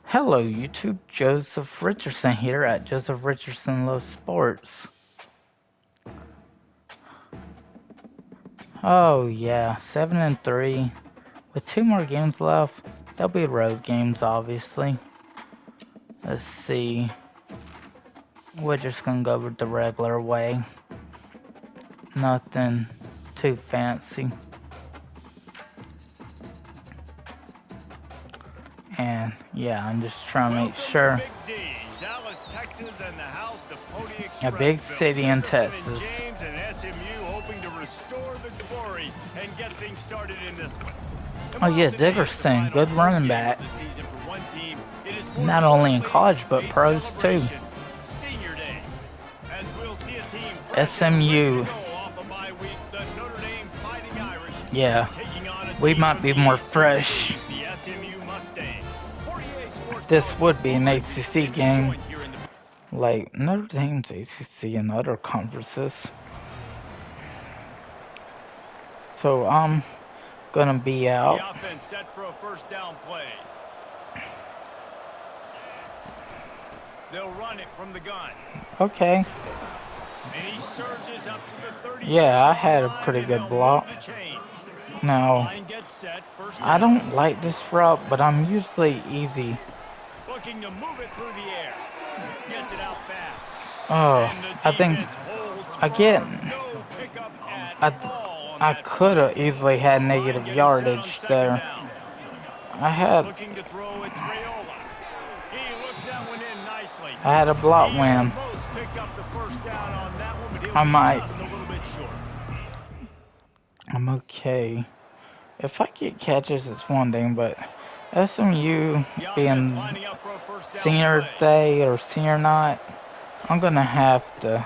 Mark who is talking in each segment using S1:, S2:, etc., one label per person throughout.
S1: Hello YouTube, Joseph Richardson here at Joseph Richardson Loves Sports. Oh yeah, 7-3. With 2 more games left, they'll be road games obviously. Let's see. We're just gonna go with the regular way. Nothing too fancy. And yeah, I'm just trying to make sure. A big city in Texas. Oh yeah, Dickerson, good running back. Not only in college, but pros too. SMU. Yeah, we might be more fresh. This would be an ACC game, like Notre Dame's ACC and other conferences. So I'm gonna be out.
S2: The offense set for a first down play. They'll run it from the gun.
S1: Okay.
S2: And he surges up to the 36.
S1: Yeah, I had a pretty good block. Now, I don't like this route, but I'm usually easy.
S2: Looking to move it through the air. Gets it out fast.
S1: Oh, I think I could have easily had negative yardage there. I had a block win. I'm okay. If I get catches, it's one thing, but SMU being senior day or senior night, I'm gonna have to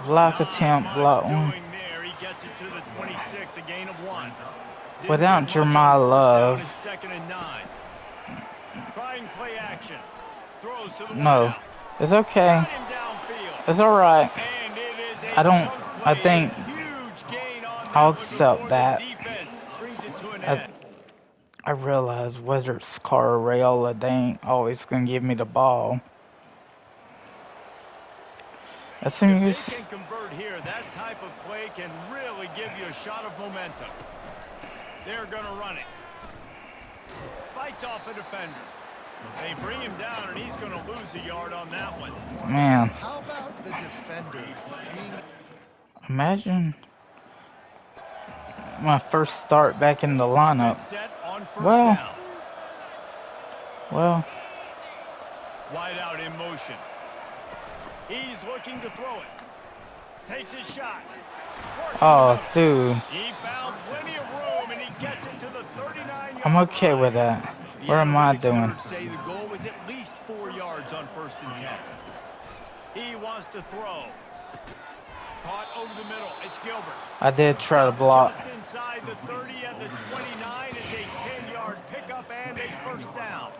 S1: block attempt, block one. Without Jeremiah Love. No, it's okay. It's alright. I think I'll accept that. I realize whether it's Carr or Rayola, they ain't always gonna give me the ball.
S2: SMU's can convert here. That type of play can really give you a shot of momentum. They're gonna run it. Fights off a defender. They bring him down, and he's gonna lose a yard on that one.
S1: Man.
S2: How about the defender?
S1: Imagine my first start back in the lineup. Well,
S2: wide out in motion. He's looking to throw it. Takes his shot.
S1: Oh, dude.
S2: He found plenty of room, and he gets it to the 39-yard
S1: I'm okay with that. What am I doing?
S2: Say the goal was at least 4 yards on 1st and 10. He wants to throw. Caught over the middle. It's Gilbert.
S1: I did try to block.
S2: Just inside the 30 and the 29. It's a 10-yard pickup and a first down.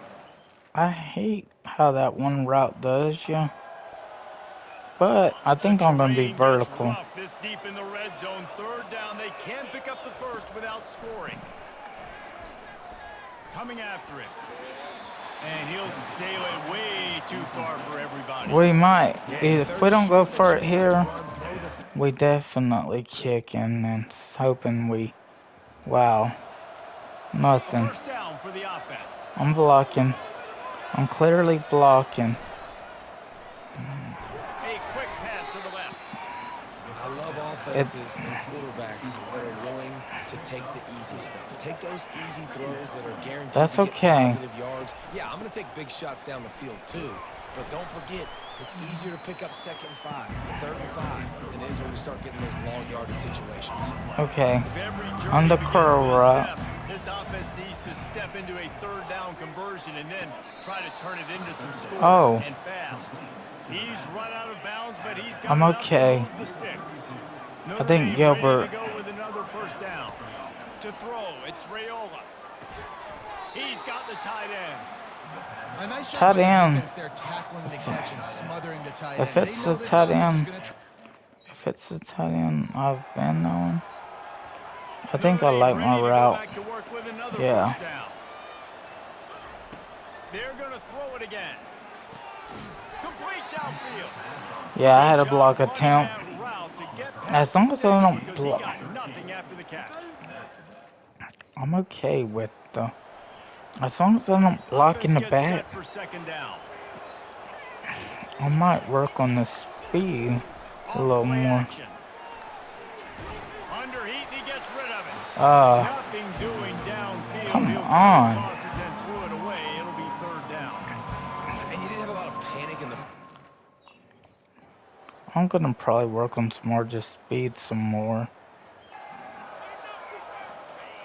S1: I hate how that one route does you. But I think I'm going to be vertical.
S2: This deep in the red zone. 3rd down. They can pick up the first without scoring. Coming after him. And he'll sail it way too far for everybody.
S1: We might. If we don't go for it here, we definitely kicking and hoping we... Wow. Nothing.
S2: First down for the offense.
S1: I'm blocking. I'm clearly blocking.
S2: A quick pass to the left.
S3: I love offenses and quarterbacks that are willing to take the easy stuff. Take those easy throws that are guaranteed
S1: That's
S3: to get
S1: okay.
S3: positive yards. Yeah, I'm going to take big shots down the field too. But don't forget, it's easier to pick up 2nd and 5, 3rd and 5 than it is when we start getting those long yardage situations.
S1: Okay. On the curl route.
S2: This offense needs to step into a 3rd down conversion and then try to turn it into some scores and fast. He's run out of bounds, but he's got
S1: I'm okay.
S2: the sticks.
S1: I think Gilbert.
S2: Go with another first down. To throw, it's Rayola. He's got the tight end.
S4: A nice
S1: tight end.
S4: They're tackling the catch and smothering the tight
S1: if
S4: end.
S1: it's the tight end, I've been knowing. I think I like my route. Yeah.
S2: They're going to throw it again. Complete downfield.
S1: Yeah, I had a
S2: Good job
S1: block
S2: running
S1: attempt.
S2: that route to get
S1: As
S2: past the
S1: long as I
S2: sticks
S1: don't
S2: because he
S1: block,
S2: got nothing after the catch.
S1: I'm okay with the. As long as I don't block in
S2: Offense
S1: the
S2: gets
S1: back,
S2: set for second down.
S1: I might work on the speed a
S2: Off
S1: little
S2: play
S1: more.
S2: action. Under heat, and he gets rid of it.
S1: Uh,
S2: Nothing doing downfield.
S1: come
S2: He'll cut his
S1: on.
S2: losses and threw it away. It'll be third down.
S3: And you didn't have a lot of panic in the...
S1: I'm gonna probably work on some more, just speed some more.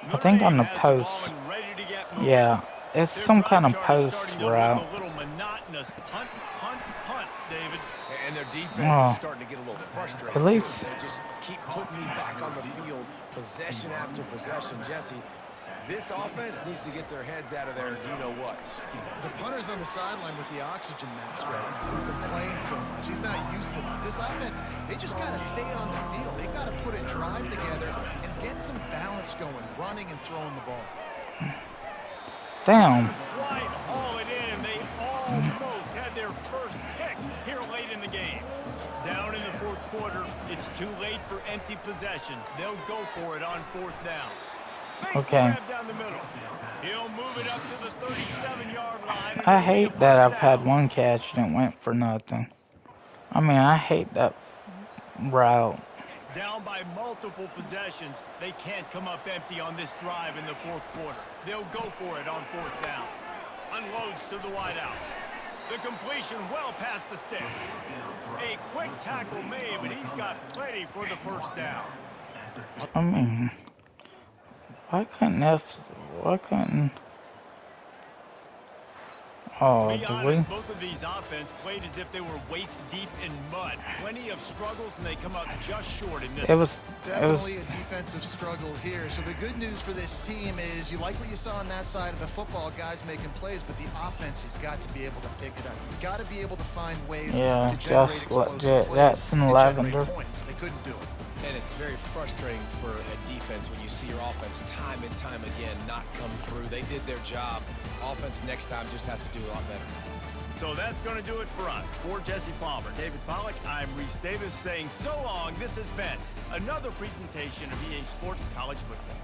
S1: I
S2: Notre
S1: think on
S2: Dame
S1: the
S2: has the
S1: post,
S2: ball and ready to get moving.
S1: yeah, it's
S2: Their
S1: some
S2: drive
S1: kind of
S2: chart is
S1: post
S2: starting to look
S1: route.
S2: a little monotonous. Punt, punt, punt, David.
S3: And their defense
S1: Oh,
S3: is starting to get a little frustrated,
S1: at
S3: too.
S1: least,
S3: They just keep putting me back on the field, possession after possession. Jesse, this offense needs to get their heads out of their you-know-whats.
S4: The punter's on the sideline with the oxygen mask right now. He's been playing so much. He's not used to this. This offense, they just got to stay on the field. They got to put a drive together and get some balance going, running and throwing the ball.
S1: damn.
S2: Quite haul it in. They almost had their first pick here late in the game. Down in the fourth quarter, it's too late for empty possessions. They'll go for it on fourth down. Makes
S1: Okay.
S2: the grab down the middle. He'll move it up to the 37-yard line.
S1: I hate that I've had one catch that went for nothing. I mean, I hate that route.
S2: Down by multiple possessions, they can't come up empty on this drive in the fourth quarter. They'll go for it on fourth down. Unloads to the wideout. The completion well past the sticks. A quick tackle made, but he's got plenty for the first down.
S1: I mean, why couldn't, oh,
S2: To be
S1: do
S2: honest,
S1: we?
S2: both of these offense played as if they were waist deep in mud. Plenty of struggles, and they come up just short in this.
S1: It was
S4: Definitely a defensive struggle here. So the good news for this team is you like what you saw on that side of the football, guys making plays, but the offense has got to be able to pick it up. You've got to be able to find ways
S1: Yeah,
S4: to generate
S1: just
S4: explosive
S1: legit.
S4: plays
S1: That's in
S4: and
S1: lavender.
S4: generate points. They couldn't do it.
S3: And it's very frustrating for a defense when you see your offense time and time again not come through. They did their job. Offense next time just has to do a lot better.
S2: So that's going to do it for us. For Jesse Palmer, David Pollack, I'm Reese Davis saying so long. This has been another presentation of EA Sports College Football.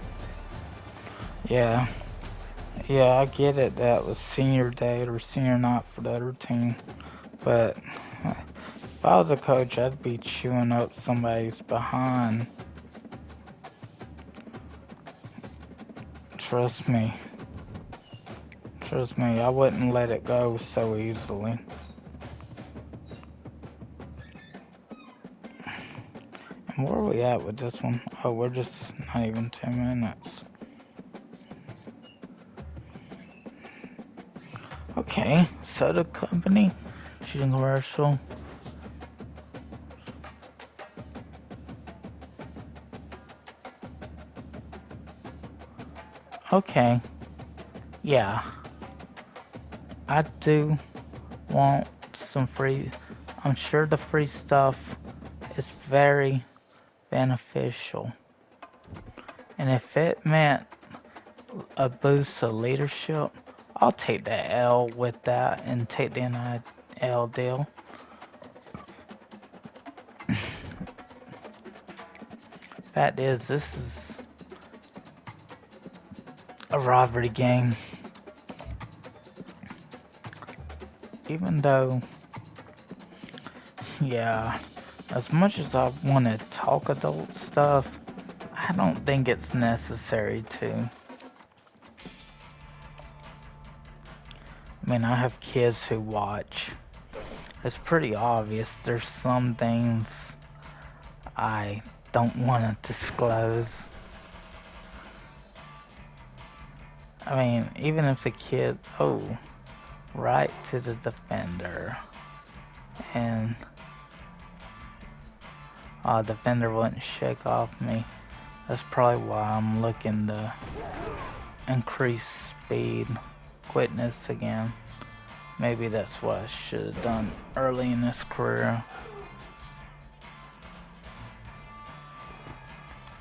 S1: Yeah. Yeah, I get it. That was senior day or senior night for the other team. But if I was a coach, I'd be chewing up somebody's behind. Trust me. Trust me, I wouldn't let it go so easily. And where are we at with this one? Oh, we're just not even 10 minutes. Okay, soda company, shooting commercial. Okay, yeah, I do want some free. I'm sure the free stuff is very beneficial, and if it meant a boost of leadership, I'll take the L with that and take the NIL deal. Fact is, this is a rivalry game. Even though, yeah, as much as I want to talk adult stuff, I don't think it's necessary to. I mean, I have kids who watch. It's pretty obvious there's some things I don't want to disclose. I mean, even if the kid, oh, right to the defender, and defender wouldn't shake off me. That's probably why I'm looking to increase speed, quickness again. Maybe that's what I should have done early in this career.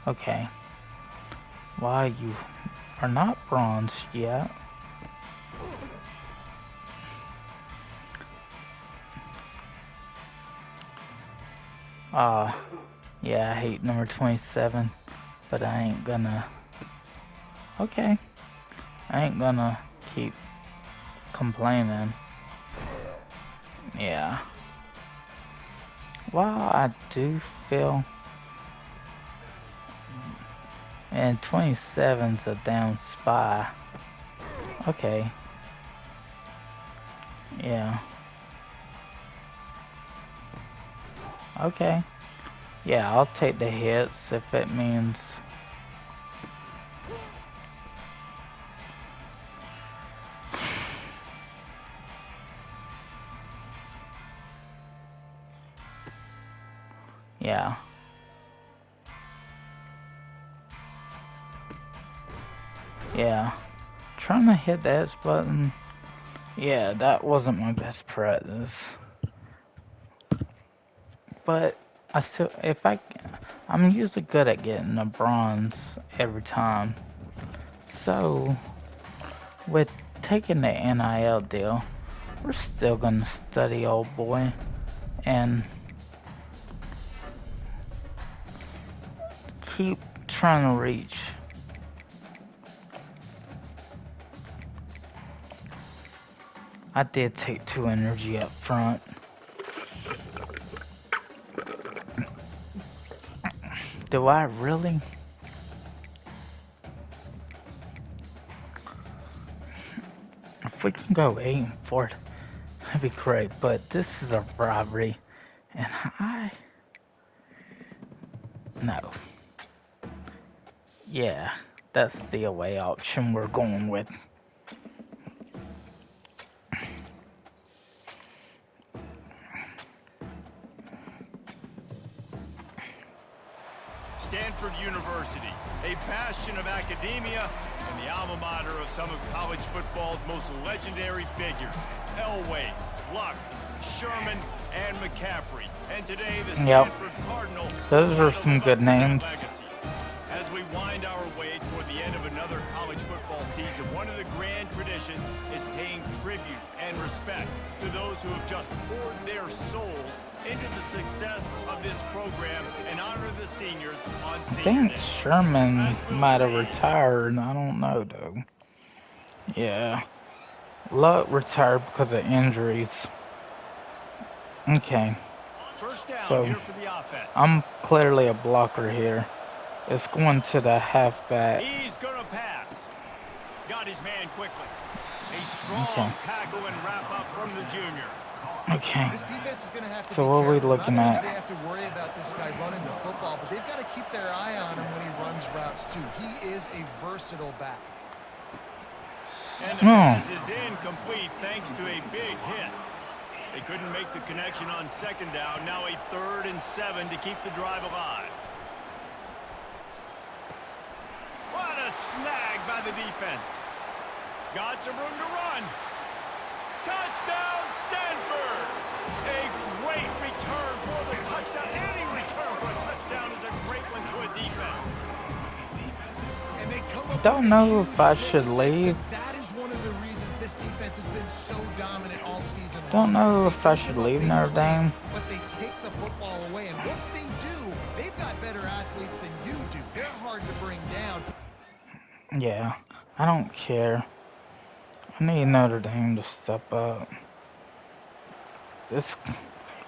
S1: Okay. Why you are not bronze yet? Yeah, I hate number 27, but I ain't gonna. Okay, I ain't gonna keep complaining. Yeah. Well, I do feel. And 27's a down spy. Okay. Yeah. Okay. Yeah, I'll take the hits if it means. Yeah. Yeah. Trying to hit that X button. Yeah, that wasn't my best practice. But I still, I'm usually good at getting a bronze every time. So, with taking the NIL deal, we're still gonna study, old boy, and keep trying to reach. I did take 2 energy up front. Do I really? If we can go 8-4, that'd be great, but this is a robbery, and no. Yeah, that's the away option we're going with.
S2: Stanford University, a bastion of academia and the alma mater of some of college football's most legendary figures. Elway, Luck, Sherman, and McCaffrey. And today, the Stanford Cardinal.
S1: Those are some good names.
S2: As we wind our way toward the end of another college football season, one of the grand traditions is paying tribute and respect to those who have just poured their souls into the success of this program and honor the seniors on Senior Day.
S1: I think Sherman might have retired. I don't know, though. Yeah. Luck retired because of injuries. Okay.
S2: First down
S1: So,
S2: here for the offense.
S1: I'm clearly a blocker here. It's going to the halfback.
S2: He's going to pass. Got his man quickly. A strong tackle and wrap up from the junior.
S1: Okay.
S4: This defense is going to have to
S1: So
S4: be
S1: what are we
S4: careful.
S1: looking
S4: Not only
S1: at?
S4: do they have to worry about this guy running the football, but they've got to keep their eye on him when he runs routes too. He is a versatile back.
S2: And the pass is incomplete thanks to a big hit. They couldn't make the connection on second down. Now a 3rd and 7 to keep the drive alive. What a snag by the defense. Got some room to run. Touchdown, Stanford! A great return for the touchdown. Any return for a touchdown is a great one to a defense.
S4: And they come up
S1: Don't know if I should leave.
S4: That is one of the reasons this defense has been so dominant all season long.
S1: Don't know if I should leave Notre Dame.
S4: But they take the football away, and once they do, they've got better athletes than you do. They're hard to bring down.
S1: Yeah, I don't care. I need Notre Dame to step up.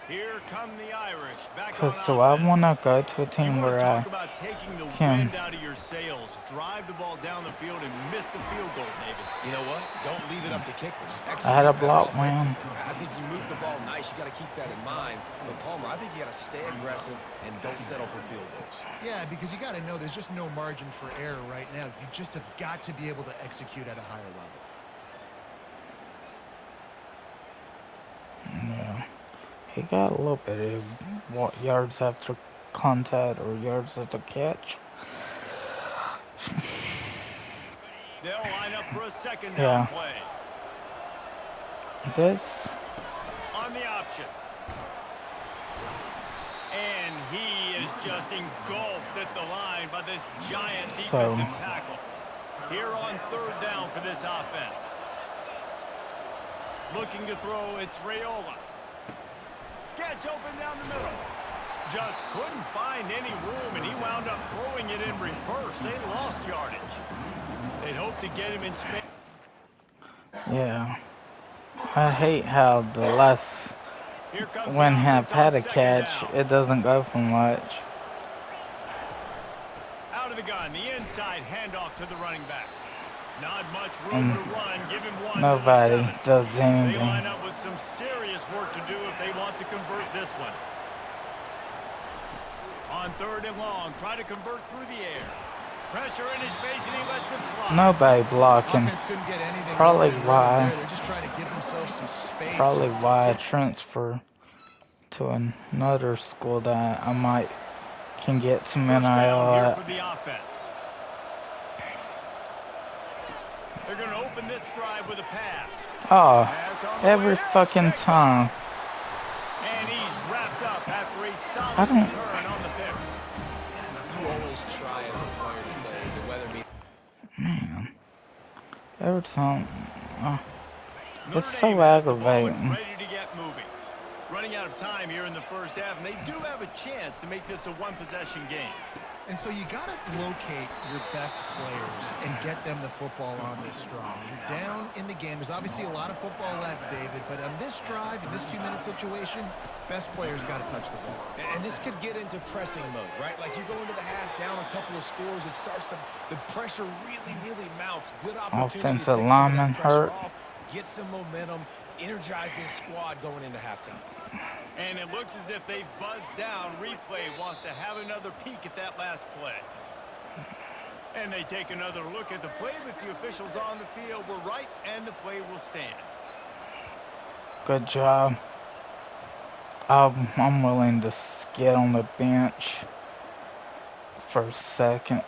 S2: Here come the Irish back
S1: Because
S2: on
S1: so I
S2: offense.
S1: want to go to a team where I
S2: talk about taking the
S1: can.
S2: wind out of your sails. Drive the ball down the field and miss the field goal, David.
S3: You know what? Don't leave it up to kickers.
S1: I had a
S3: Execute better
S1: block,
S3: offensively.
S1: man.
S3: I think you move the ball nice. You got to keep that in mind. But Palmer, I think you got to stay aggressive and don't settle for field goals.
S4: Yeah, because you got to know there's just no margin for error right now. You just have got to be able to execute at a higher level.
S1: Yeah. He got a little bit of yards after contact or yards after catch.
S2: They'll line up for a second down play.
S1: This.
S2: On the option. And he is just engulfed at the line by this giant defensive tackle. Here on 3rd down for this offense. Looking to throw, it's Raiola. Gets open down the middle. Just couldn't find any room, and he wound up throwing it in reverse. They lost yardage. They'd hoped to get him in space.
S1: Yeah. I hate how the last
S2: Here comes
S1: when
S2: the
S1: I've
S2: offense on
S1: had a
S2: second
S1: catch,
S2: down.
S1: it doesn't go for much.
S2: Out of the gun, the inside handoff to the running back. Not much room to run. Give him one
S1: Nobody
S2: to the 7.
S1: does
S2: They
S1: anything.
S2: line up with some serious work to do if they want to convert this one. On 3rd and long, try to convert through the air. Pressure in his face, and he lets it fly.
S1: Nobody blocking.
S4: Offense couldn't get anything
S1: Probably
S4: going in
S1: why.
S4: there. They're just trying to give themselves some space.
S1: Probably why I transfer to another school that I might can get some NIL
S2: First down here
S1: at.
S2: for the offense. They're going to open this drive with a pass.
S1: Oh,
S2: Pass on the
S1: every
S2: way.
S1: fucking
S2: Picked
S1: time.
S2: off. And he's wrapped up after a
S1: I
S2: solid
S1: don't-
S2: return on the pick.
S3: You always try as a player to say the weather means.
S1: Man. Every time.
S2: Notre
S1: It's
S2: Dame
S1: so
S2: has the ball and
S1: aggravating.
S2: ready to get moving. Running out of time here in the first half, and they do have a chance to make this a one-possession game.
S4: And so you got to locate your best players and get them the football on this drive. You're down in the game. There's obviously a lot of football left, David, but on this drive, in this 2-minute situation, best players got to touch the ball.
S3: And this could get into pressing mode, right? Like you go into the half, down a couple of scores, it starts to, the pressure really mounts. Good opportunity to
S1: Offensive
S3: take some of
S1: lineman
S3: that pressure
S1: hurt.
S3: off, get some momentum, energize this squad going into halftime.
S2: And it looks as if they've buzzed down. Replay wants to have another peek at that last play. And they take another look at the play, but the officials on the field were right, and the play will stand.
S1: Good job. I'm willing to get on the bench for a second.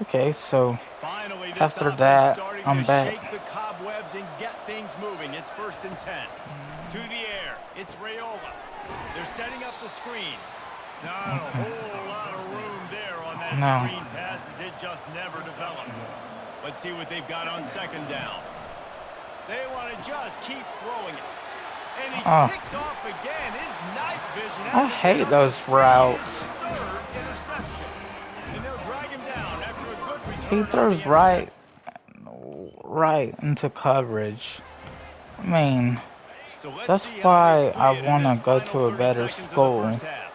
S1: Okay, so
S2: Finally, this
S1: after
S2: offense
S1: that,
S2: starting
S1: I'm
S2: to
S1: back.
S2: shake the cobwebs and get things moving. It's 1st and 10. To the air, it's Raiola. They're setting up the screen. Not a whole lot of room there on that screen pass, as it just never developed. Let's see what they've got on 2nd down. They want to just keep throwing it. And he's picked off again. His night vision
S1: I
S2: hasn't
S1: hate
S2: been up
S1: those
S2: to speed.
S1: routes.
S2: His 3rd interception. And they'll drag him down after a good return.
S1: He
S2: on
S1: throws
S2: the
S1: right into coverage. I mean,
S2: So let's
S1: that's
S2: see
S1: why
S2: how
S1: I
S2: they
S1: want to go
S2: final
S1: to a
S2: 30
S1: better
S2: seconds of the
S1: school.
S2: first half.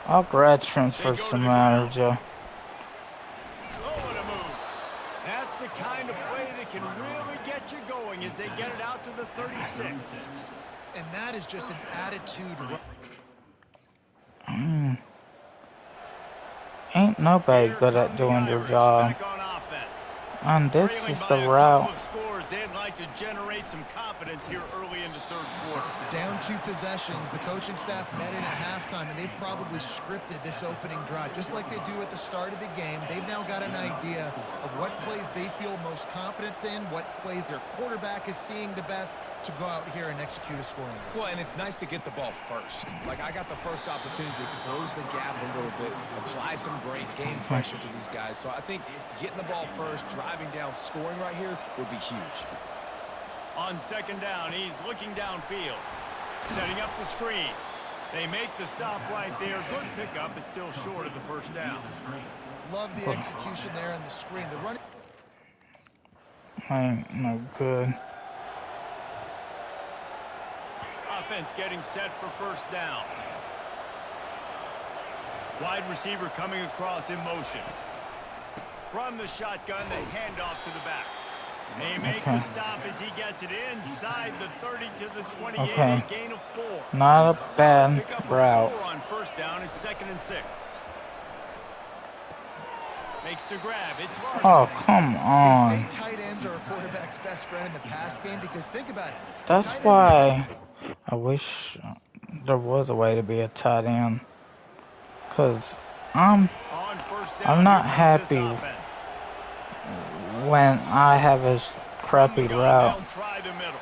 S1: I'll grad transfer
S2: They go
S1: to
S2: to the ground.
S1: Samardzija.
S2: Oh, what a move. That's the kind of play that can really get you going as they get it out to the 36.
S4: And that is just an attitude.
S1: Ain't nobody
S2: Here
S1: good at
S2: come
S1: doing
S2: the
S1: their
S2: Irish
S1: job.
S2: back on offense.
S1: And this
S2: Trailing
S1: is
S2: by
S1: the
S2: a couple
S1: route.
S2: of scores, they'd like to generate some confidence here early in the 3rd quarter.
S4: Down 2 possessions. The coaching staff met in at halftime, and they've probably scripted this opening drive, just like they do at the start of the game. They've now got an idea of what plays they feel most confident in, what plays their quarterback is seeing the best to go out here and execute a scoring drive.
S3: Well, and it's nice to get the ball first. Like, I got the first opportunity to close the gap a little bit, apply some great game pressure to these guys. So I think getting the ball first, driving down, scoring right here would be huge.
S2: On 2nd down, he's looking downfield, setting up the screen. They make the stop right there. Good pickup, but still short of the 1st down.
S4: Love the execution there on the screen. The running.
S1: Ain't no good.
S2: Offense getting set for 1st down. Wide receiver coming across in motion. From the shotgun, the handoff to the back. They make the stop as he gets it inside the 30 to the 28, a gain of 4.
S1: Not a
S2: Solid
S1: bad
S2: pickup of
S1: route.
S2: 4 on 1st down. It's 2nd and 6. Makes the grab. It's Larson.
S1: Oh, come
S4: They
S1: on.
S4: say tight ends are a quarterback's best friend in the pass game because think about it.
S1: That's
S4: Tight ends-
S1: why I wish there was a way to be a tight end. Because
S2: On 1st down,
S1: I'm not
S2: here comes this
S1: happy
S2: offense.
S1: when I have a crappy
S2: From the gun,
S1: route.
S2: they'll try the middle.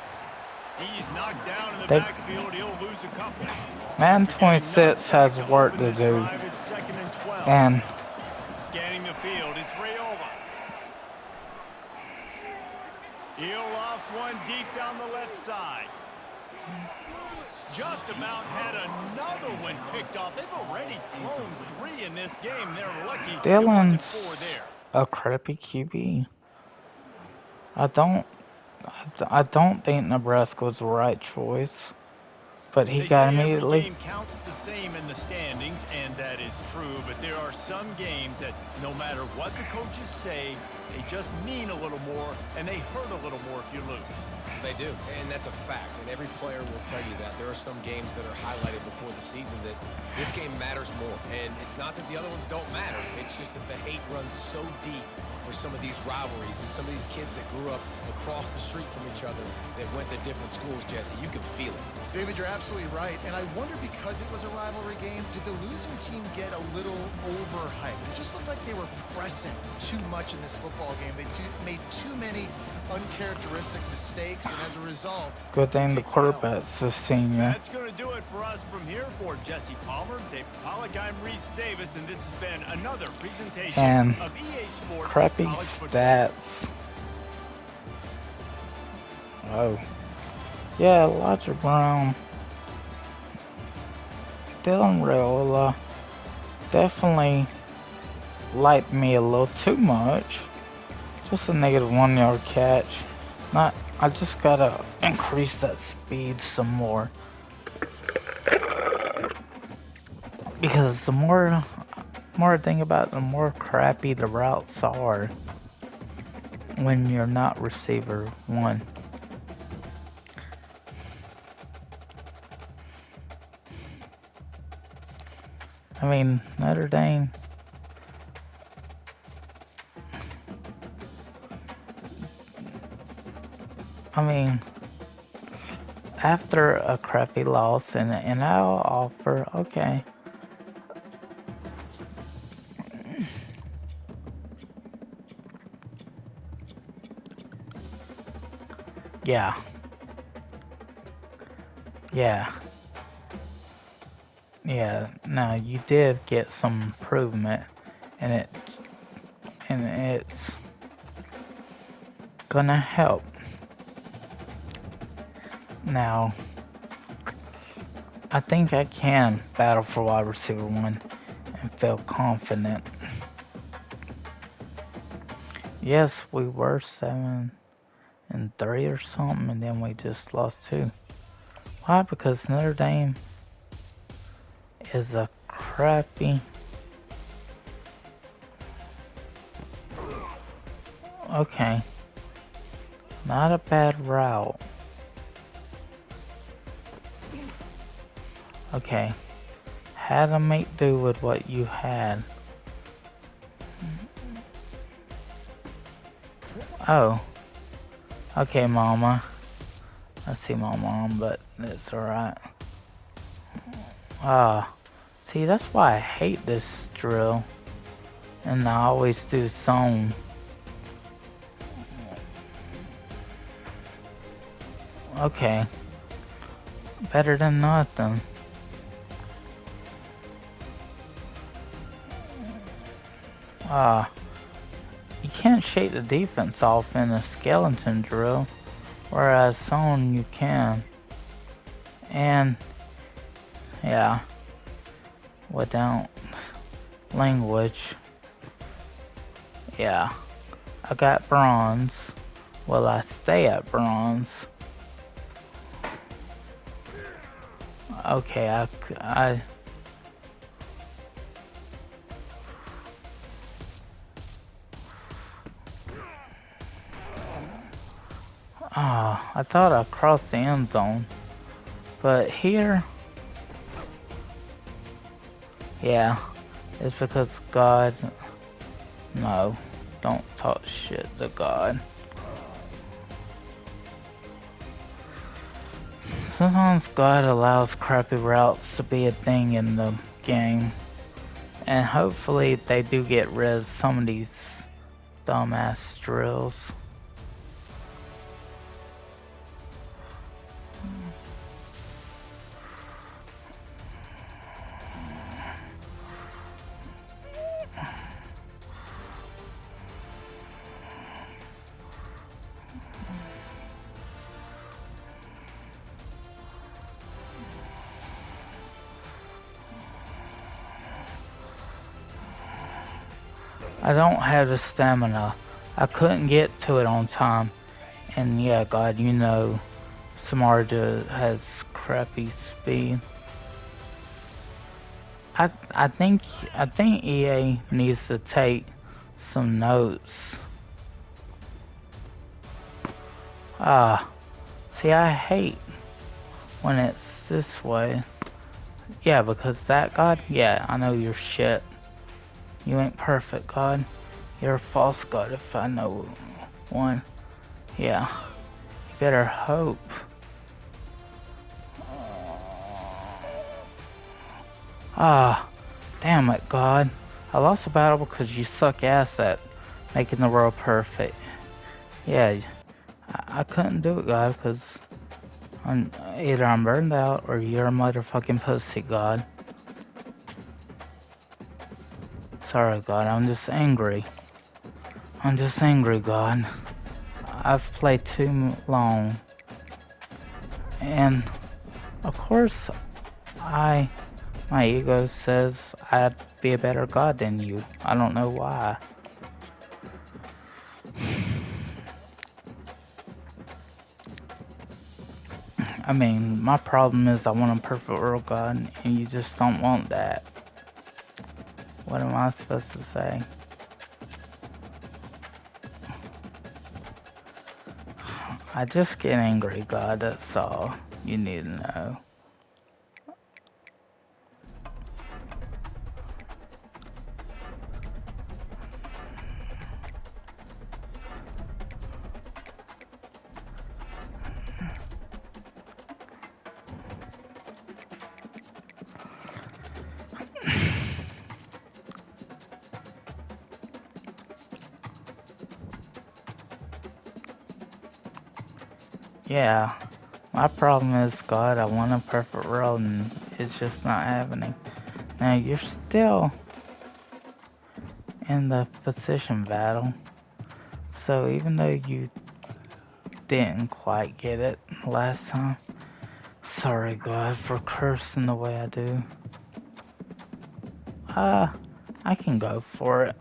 S2: He's knocked down in the
S1: They-
S2: backfield. He'll lose a couple.
S1: Man
S2: After getting
S1: 26
S2: knocked
S1: has
S2: back to
S1: work
S2: open
S1: to
S2: this
S1: do.
S2: drive, it's 2nd and 12.
S1: And
S2: Scanning the field, it's Raiola. He'll loft one deep down the left side. Just about had another one picked off. They've already thrown 3 in this game. They're lucky it wasn't
S1: Dylan's
S2: 4 there.
S1: a crappy QB. I don't think Nebraska was the right choice, but he
S2: They
S1: got
S2: say every
S1: immediately.
S2: game counts the same in the standings, and that is true, but there are some games that no matter what the coaches say, they just mean a little more, and they hurt a little more if you lose.
S3: They do, and that's a fact, and every player will tell you that. There are some games that are highlighted before the season that this game matters more, and it's not that the other ones don't matter. It's just that the hate runs so deep for some of these rivalries and some of these kids that grew up across the street from each other that went to different schools, Jesse. You can feel it.
S4: David, you're absolutely right. And I wonder, because it was a rivalry game, did the losing team get a little overhyped? It just looked like they were pressing too much in this football game. They made too many uncharacteristic mistakes, and as a result...
S1: Good thing the quarterback's a senior.
S2: That's going to do it for us from here for Jesse Palmer, Dave Pollock, I'm Reese Davis, and this has been another presentation
S1: And
S2: of EA Sports
S1: crappy
S2: College Football.
S1: stats. Oh. Yeah, Elijah Brown. Dylan Raiola definitely liked me a little too much. Just a negative 1 yard catch. I just gotta increase that speed some more. Because the more I think about it, the more crappy the routes are when you're not receiver 1. I mean, Notre Dame. I mean, after a crappy loss, and I'll offer, okay. Yeah. Now you did get some improvement, and it's gonna help. Now, I think I can battle for wide receiver 1 and feel confident. Yes, we were 7-3 or something, and then we just lost 2. Why? Because Notre Dame is a crappy... Okay. Not a bad route. Okay. Had to make do with what you had. Oh. Okay, Mama. I see my mom, but it's alright. See, that's why I hate this drill. And I always do zone. Okay. Better than nothing. You can't shake the defense off in a skeleton drill, whereas zone you can. And yeah, without language, yeah, I got bronze. Will I stay at bronze? Okay, I thought I crossed the end zone, but here, yeah, it's because God, no, don't talk shit to God. Sometimes God allows crappy routes to be a thing in the game, and hopefully they do get rid of some of these dumbass drills. I don't have the stamina. I couldn't get to it on time. And yeah, God, you know, Samardzija has crappy speed. I think EA needs to take some notes. See, I hate when it's this way. Yeah, because that, God, yeah, I know you're shit. You ain't perfect, God. You're a false God if I know one. Yeah, you better hope. Damn it, God. I lost the battle because you suck ass at making the world perfect. Yeah, I couldn't do it, God, because either I'm burned out or you're a motherfucking pussy, God. Sorry, God, I'm just angry. I'm just angry, God. I've played too long. And, of course, my ego says I'd be a better God than you. I don't know why. I mean, my problem is I want a perfect world, God, and you just don't want that. What am I supposed to say? I just get angry, God, that's all you need to know. Yeah, my problem is, God, I want a perfect world and it's just not happening. Now, you're still in the position battle, so even though you didn't quite get it last time, sorry, God, for cursing the way I do. I can go for it,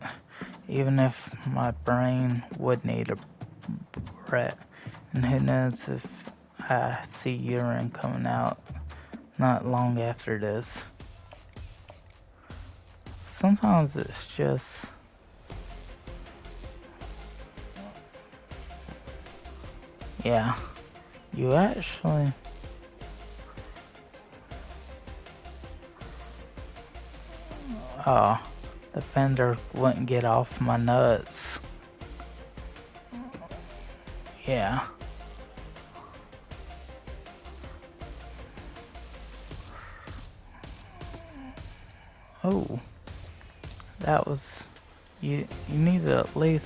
S1: even if my brain would need a breath. And who knows if I see urine coming out not long after this. Sometimes it's just... Yeah, you actually... Oh, the fender wouldn't get off my nuts. Yeah. Oh, that was... You need to at least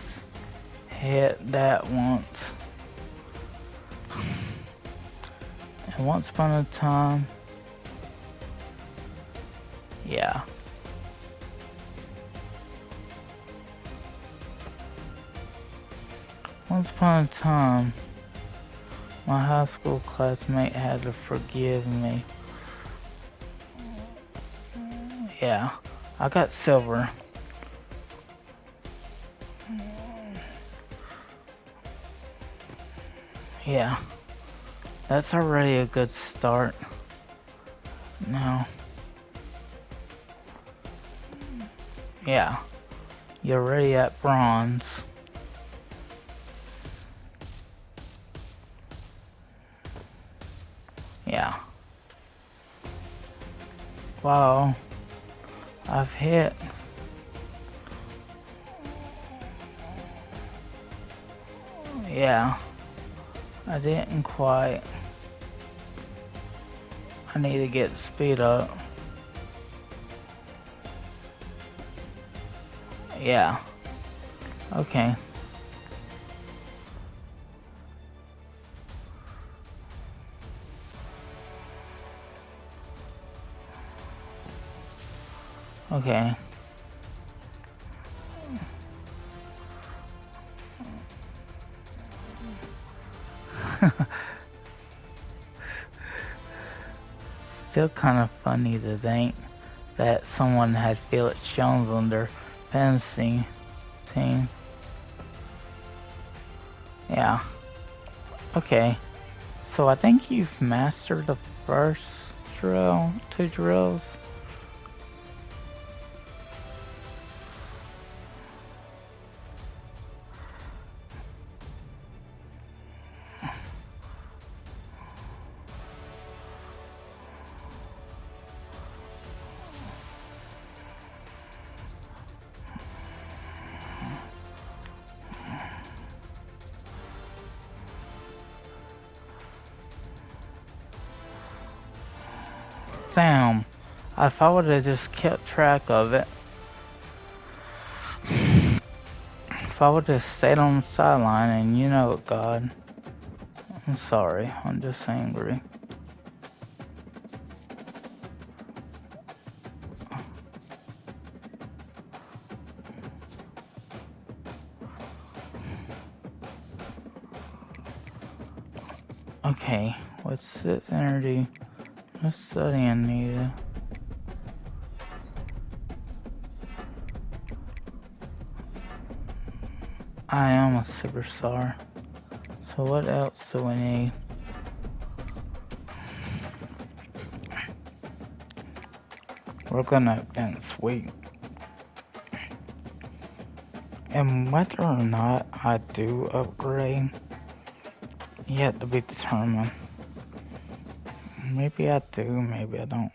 S1: hit that once. And once upon a time... Yeah. Once upon a time, my high school classmate had to forgive me. Yeah, I got silver. Yeah, that's already a good start. Now, yeah, you're already at bronze. Yeah. Wow, I've hit. Yeah, I didn't quite. I need to get speed up. Yeah. Okay. Okay. Still kind of funny to think that someone had Felix Jones on their fantasy. team. Yeah. Okay. So I think you've mastered the first drill, 2 drills. Damn. If I would have just kept track of it. If I would have stayed on the sideline, and you know it, God. I'm sorry. I'm just angry. Okay. What's this energy? What's studying needed? I am a superstar. So what else do we need? We're gonna advance week. And whether or not I do upgrade, yet to be determined. Maybe I do, maybe I don't.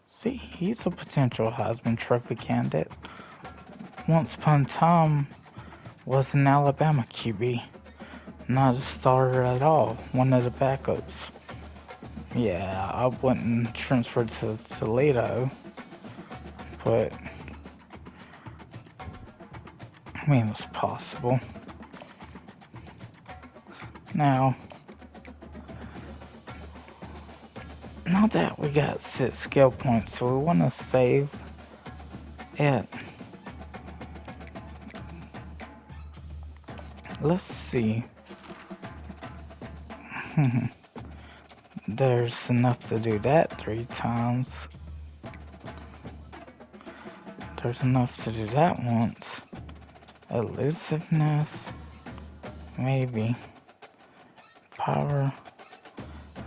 S1: See, he's a potential Heisman Trophy candidate. Once upon a time, was an Alabama QB. Not a starter at all, one of the backups. Yeah, I wouldn't transfer to Toledo, but I mean, it's possible. Now that we got 6 skill points, so we want to save it. Let's see. There's enough to do that 3 times. There's enough to do that once. Elusiveness, maybe. Power,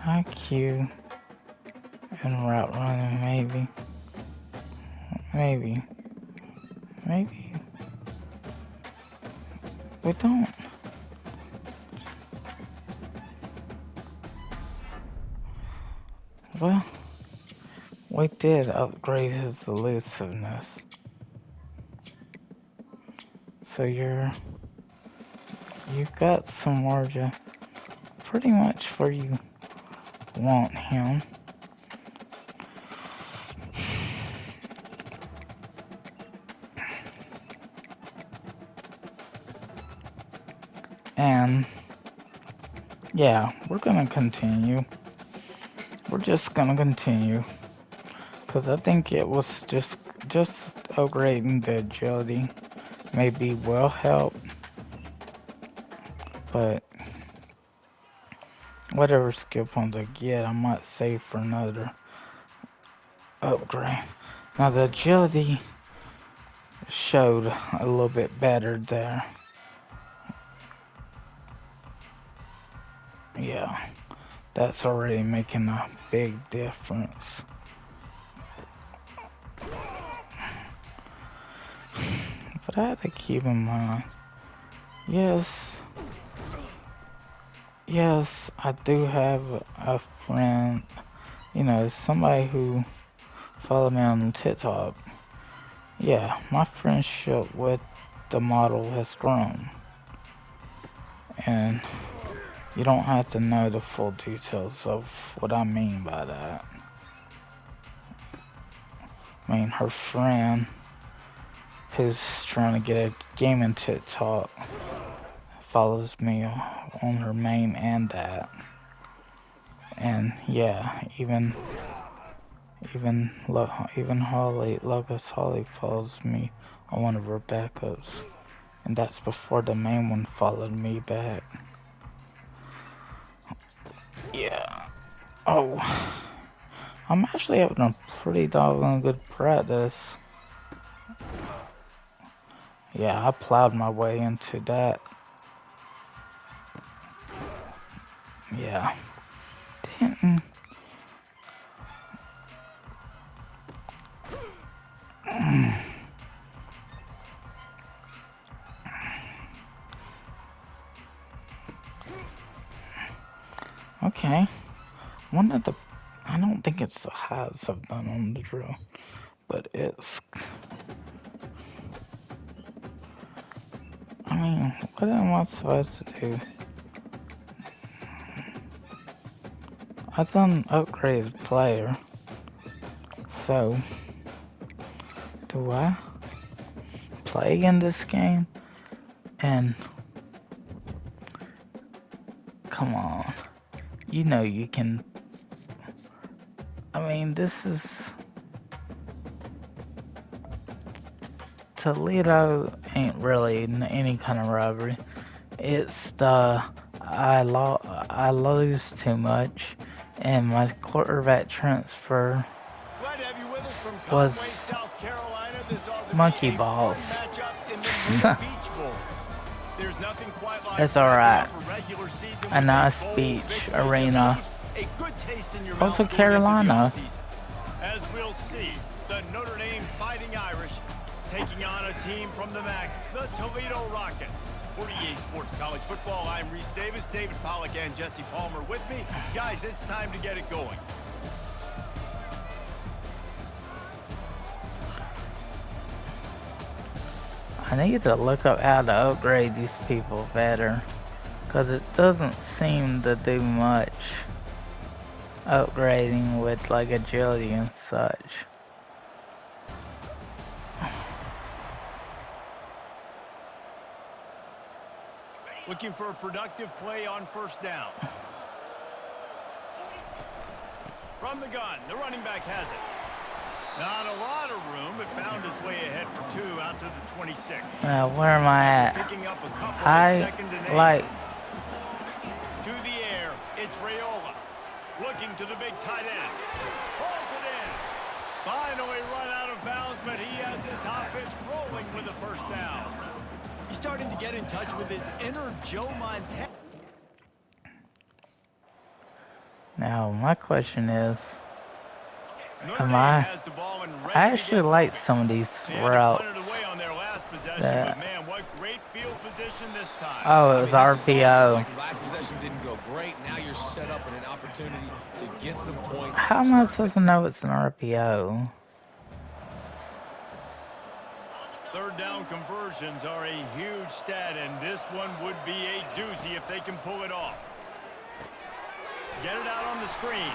S1: IQ, and route running, maybe. Maybe. We don't. Well, we did upgrade his elusiveness. So you've got Samardzija pretty much where you want him. And yeah, we're gonna continue. We're just gonna continue. Cause I think it was just upgrading the agility maybe will help. But whatever skill points I get, I might save for another upgrade. Now the agility showed a little bit better there. Yeah, that's already making a big difference. But I have to keep in mind, yes, I do have a friend, you know, somebody who followed me on TikTok. Yeah, my friendship with the model has grown. And you don't have to know the full details of what I mean by that. I mean, her friend, who's trying to get a gaming TikTok, follows me on her main and that. And yeah, even Holly, Locust Holly follows me on one of her backups. And that's before the main one followed me back. Yeah. Oh. I'm actually having a pretty doggone good practice. Yeah, I plowed my way into that. Yeah. Didn't. Okay. One of the. I don't think it's the highest I've done on the drill, but it's. I mean, what am I supposed to do? I've done upgraded player. So, do I play in this game? And, come on. You know you can. I mean, this is. Toledo ain't really any kind of robbery. It's the. I lose too much, and my quarterback transfer
S2: Glad to have you with us from
S1: was
S2: Conway, South Carolina. This ought to
S1: monkey
S2: be a
S1: balls.
S2: fun matchup in the Moon Beach Bowl. There's nothing quite like
S1: It's alright.
S2: wrapping up a regular season
S1: A
S2: with
S1: nice
S2: bowl
S1: beach
S2: victory.
S1: arena.
S2: Just leaves a good taste in your
S1: Also
S2: mouth going into the
S1: Carolina.
S2: offseason. As we'll see, the Notre Dame Fighting Irish taking on a team from the MAC, the Toledo Rockets. For EA Sports College Football, I'm Reese Davis, David Pollack, and Jesse Palmer with me. Guys, it's time to get it going.
S1: I need to look up how to upgrade these people better, because it doesn't seem to do much upgrading with like agility and such.
S2: Looking for a productive play on first down. From the gun, the running back has it. Not a lot of room, but found his way ahead for 2 out to the 26.
S1: Now, where am I at?
S2: Picking up a couple
S1: I
S2: at 2nd and 8.
S1: like.
S2: To the air, it's Raiola. Looking to the big tight end. Pulls it in. Finally run out of bounds, but he has his offense rolling with a first down. He's starting to get in touch with his inner Joe Montana.
S1: Now, my question is,
S2: Notre
S1: am
S2: Dame
S1: I?
S2: has the ball and ready
S1: I
S2: to
S1: actually
S2: get
S1: like
S2: moving.
S1: some of these
S2: They had to
S1: routes.
S2: punt it away on their last possession,
S1: that-
S2: but man, what great field position this time.
S1: Oh, it was
S3: This is awesome.
S1: RPO.
S3: Like, last possession didn't go great. Now you're set up in an opportunity to get some points.
S1: How am I supposed to know it's an RPO?
S2: Third down conversions are a huge stat, and this one would be a doozy if they can pull it off. Get it out on the screen.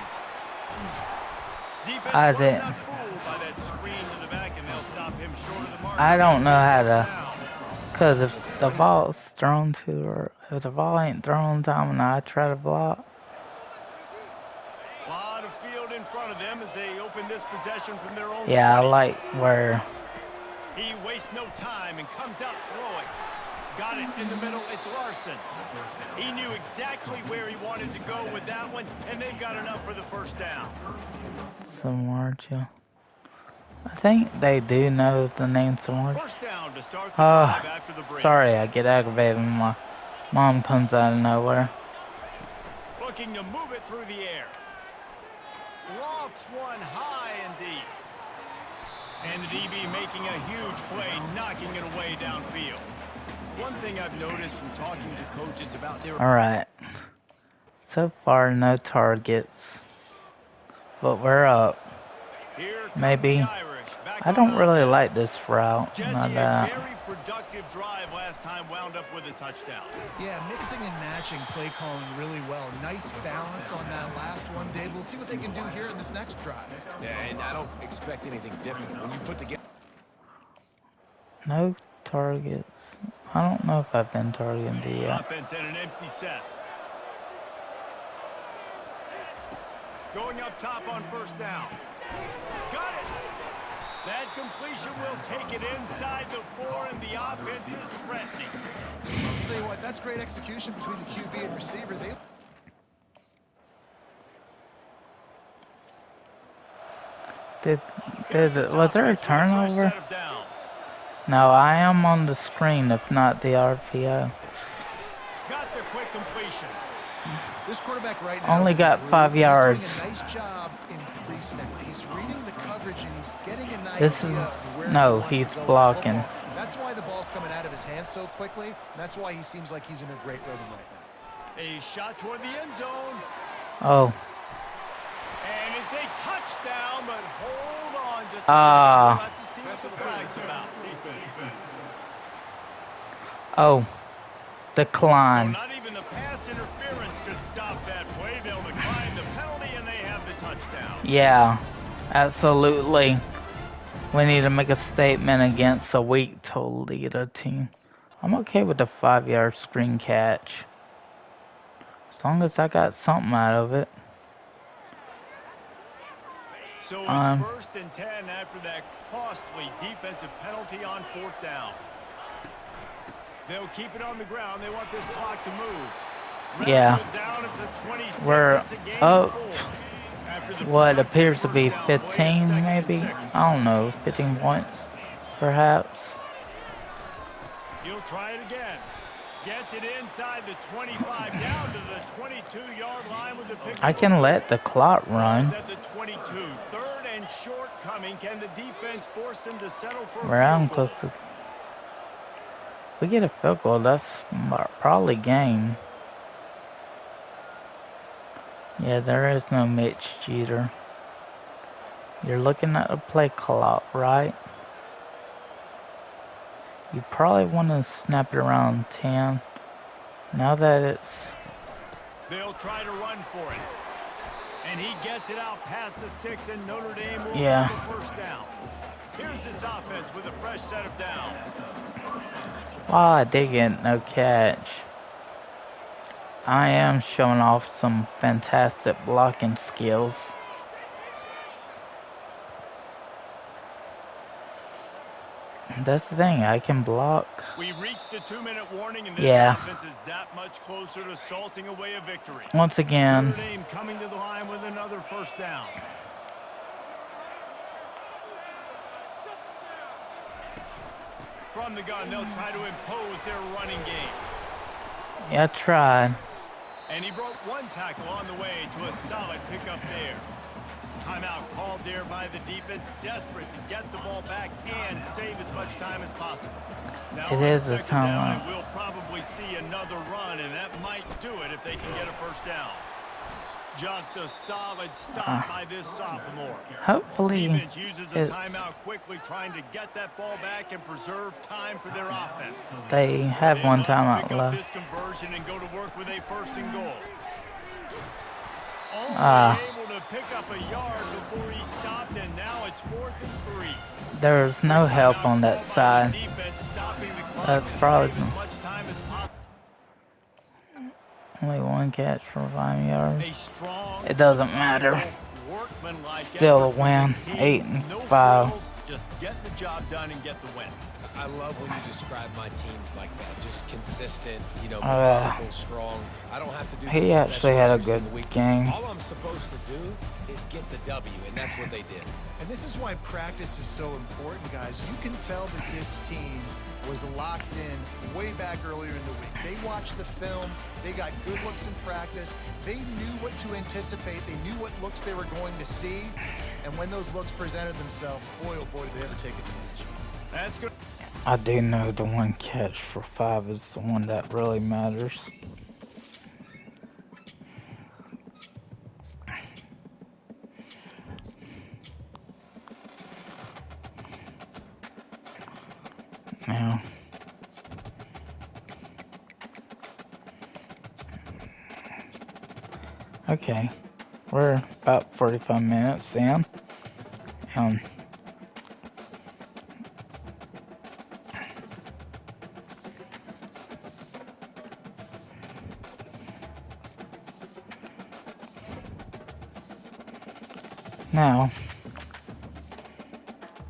S2: Defense
S1: I
S2: was
S1: didn't.
S2: not fooled by that screen to the back, and they'll stop him short of the mark.
S1: I don't know how to,
S2: Down.
S1: cause if the ball's thrown to her, if the ball ain't thrown in time and I try to block,
S2: Lot of field in front of them as they open this possession from their own
S1: yeah, I
S2: 20.
S1: like where.
S2: He wastes no time and comes out throwing. Got it in the middle. It's Larson. He knew exactly where he wanted to go with that one, and they've got enough for the first down.
S1: Samardzija. I think they do know the name Samardzija.
S2: First down to start the drive after the break.
S1: Sorry, I get aggravated when my mom comes out of nowhere.
S2: Looking to move it through the air. Lofts one high and deep. And the DB making a huge play, knocking it away downfield. One thing I've noticed from talking to coaches about their...
S1: Alright. So far, no targets. But we're up.
S2: Here come
S1: Maybe.
S2: the Irish, back
S1: I
S2: on
S1: don't really
S2: offense.
S1: like this route.
S2: Jesse,
S1: Not
S2: a
S1: that.
S2: very productive drive last time, wound up with a touchdown.
S4: Yeah, mixing and matching play calling really well. Nice balance on that last one, Dave. We'll see what they can do here in this next drive.
S3: Yeah, and I don't expect anything different. When you put together...
S1: No targets. I don't know if I've been targeted yet.
S2: Offense and an empty set. Going up top on first down. Got it. That completion will take it inside the 4, and the offense is threatening.
S4: I'll tell you what, that's great execution between the QB and receiver.
S1: Was there a turnover?
S2: Set of downs.
S1: No, I am on the screen, if not the RPO.
S2: Got the quick completion.
S4: This quarterback right now
S1: Only
S4: is in a
S1: got
S4: groove.
S1: 5
S4: He's
S1: yards.
S4: doing a nice job in pre-snap. He's reading the coverage and he's getting an
S1: This
S4: idea
S1: is...
S4: of where he
S1: No,
S4: wants
S1: he's
S4: to go with the
S1: blocking.
S4: football. That's why the ball's coming out of his hands so quickly. And that's why he seems like he's in a great rhythm right now.
S2: A shot toward the end zone.
S1: Oh.
S2: And it's a touchdown, but hold on just a second.
S1: Ah.
S2: We'll have to see what the flag's about.
S1: Oh.
S2: So
S1: Decline.
S2: not even the pass interference could stop that play. They'll decline the penalty, and they have the touchdown.
S1: Yeah. Absolutely. We need to make a statement against a weak Toledo team. I'm okay with the 5-yard screen catch. As long as I got something out of it.
S2: So it's first and 10 after that costly defensive penalty on 4th down. They'll keep it on the ground. They want this clock to move.
S1: Yeah.
S2: Down at the 26.
S1: We're
S2: It's a gain
S1: up.
S2: of 4. After the
S1: What
S2: productive
S1: appears to
S2: first
S1: be
S2: down play at
S1: 15,
S2: 2nd and
S1: maybe?
S2: 6.
S1: I don't know. 15 points, perhaps.
S2: He'll try it again. Gets it inside the 25, down to the 22-yard line with the pick.
S1: I can let the clock run.
S2: At the 22, 3rd and short coming. Can the defense force him to settle for
S1: We're
S2: a
S1: out
S2: field goal?
S1: close to... If we get a field goal, that's probably game. Yeah, there is no Mitch Jeter. You're looking at a play clock, right? You probably want to snap it around 10. Now that it's...
S2: They'll try to run for it. And he gets it out past the sticks, and Notre Dame will
S1: Yeah.
S2: have a first down. Here's this offense with a fresh set of downs.
S1: While I did get no catch, I am showing off some fantastic blocking skills. That's the thing, I can block.
S2: We've reached the 2-minute warning, and this offense is that much closer to salting away a victory.
S1: Once again,
S2: Notre Dame coming to the line with another first down. From the gun, they'll try to impose their running game.
S1: yeah, I tried.
S2: And he broke one tackle on the way to a solid pickup there. Timeout called there by the defense, desperate to get the ball back and save as much time as possible. Now
S1: It is a timeout.
S2: We'll probably see another run, and that might do it if they can get a first down. Just a solid stop by this sophomore.
S1: Hopefully,
S2: Defense uses a timeout quickly, trying to get that ball back and preserve time for their offense.
S1: they have one timeout
S2: Pick up
S1: left.
S2: this conversion and go to work with a first and goal. Only able to pick up a yard before he stopped, and now it's 4th and 3.
S1: There's no help on that side. That's probably only one catch for 5 yards. It doesn't matter. Still a win. 8-5.
S2: Just get the job done and get the win.
S3: I love when you describe my teams like that. Just consistent, you know, methodical, strong. I don't have to do
S1: He actually had a good game.
S3: All I'm supposed to do is get the W, and that's what they did.
S4: And this is why practice is so important, guys. You can tell that this team was locked in way back earlier in the week. They watched the film. They got good looks in practice. They knew what to anticipate. They knew what looks they were going to see. And when those looks presented themselves, boy, oh boy, did they ever take advantage.
S2: That's good.
S1: I do know the one catch for 5 is the one that really matters. Now, okay, we're about 45 minutes in.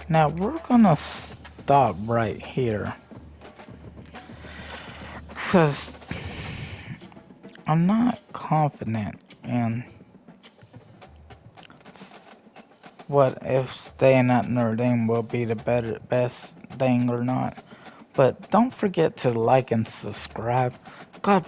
S1: Now we're gonna stop right here, because I'm not confident in what if staying at Notre Dame will be the best thing or not. But don't forget to like and subscribe. God